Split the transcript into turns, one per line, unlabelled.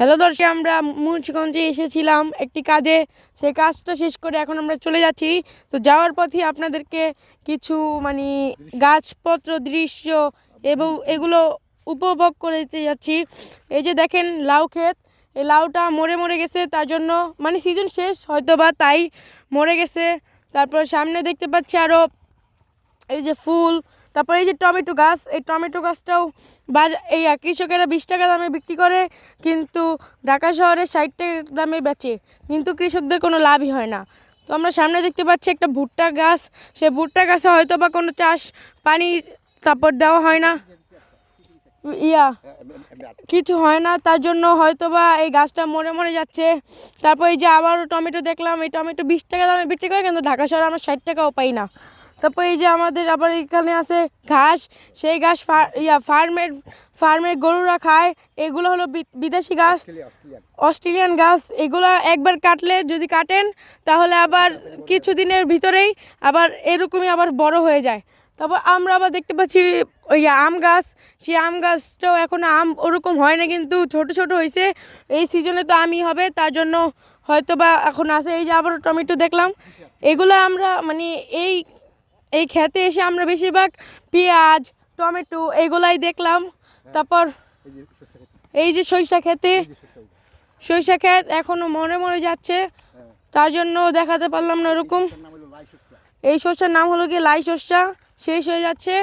Hello দর্শক, আমরা মুন্সিগঞ্জে এসেছিলাম একটি কাজে। সেই কাজটা শেষ করে এখন আমরা চলে যাচ্ছি। তো যাওয়ার পথে আপনাদেরকে কিছু মানে গাছপত্র দৃশ্য এবং এগুলো উপভোগ করতে যাচ্ছি। এই যে দেখেন লাউ ক্ষেত, এই লাউটা মরে মরে গেছে, তার জন্য মানে সিজন শেষ হয়তো বা তাই মরে গেছে। তারপর সামনে দেখতে পাচ্ছি আরও এই যে ফুল, তারপরে এই যে টমেটো গাছ, এই টমেটো গাছটাও কৃষকেরা 20 টাকা দামে বিক্রি করে, কিন্তু ঢাকা শহরে 60 টাকা দামে বেচে, কিন্তু কৃষকদের কোনো লাভই হয় না। তো আমরা সামনে দেখতে পাচ্ছি একটা ভুট্টা গাছ, সেই ভুট্টা গাছে হয়তো বা কোনো চাষ পানি তারপর দেওয়া হয় না, কিছু হয় না, তার জন্য হয়তো বা এই গাছটা মরে মরে যাচ্ছে। তারপর এই যে আবারও টমেটো দেখলাম, এই টমেটো 20 টাকা দামে বিক্রি করে, কিন্তু ঢাকা শহরে আমরা 60 টাকাও পাই না। তারপর এই যে আমাদের আবার এখানে আছে ঘাস, সেই ঘাস ফার্মের গরুরা খায়। এগুলো হলো বিদেশি ঘাস, অস্ট্রেলিয়ান ঘাস। এগুলো একবার কাটলে, যদি কাটেন তাহলে আবার কিছুদিনের ভিতরেই আবার এরকমই আবার বড় হয়ে যায়। তারপর আমরা আবার দেখতে পাচ্ছি ওই আম গাছ, সেই আম গাছটাও এখন আম ওরকম হয় না, কিন্তু ছোট ছোট হয়েছে। এই সিজনে তো আমই হবে, তার জন্য হয়তো বা এখন আছে। এই যে আবার টমেটো দেখলাম, এগুলো আমরা মানে এই খেতে এসে আমরা বেশিরভাগ পেঁয়াজ, টমেটো এগুলাই দেখলাম। তারপর এই যে সরিষা ক্ষেত এখনো মরে মরে যাচ্ছে, তার জন্য দেখাতে পারলাম না ওরকম। এই শস্যের নাম হলো কি লাই শস্যা, শেষ হয়ে যাচ্ছে।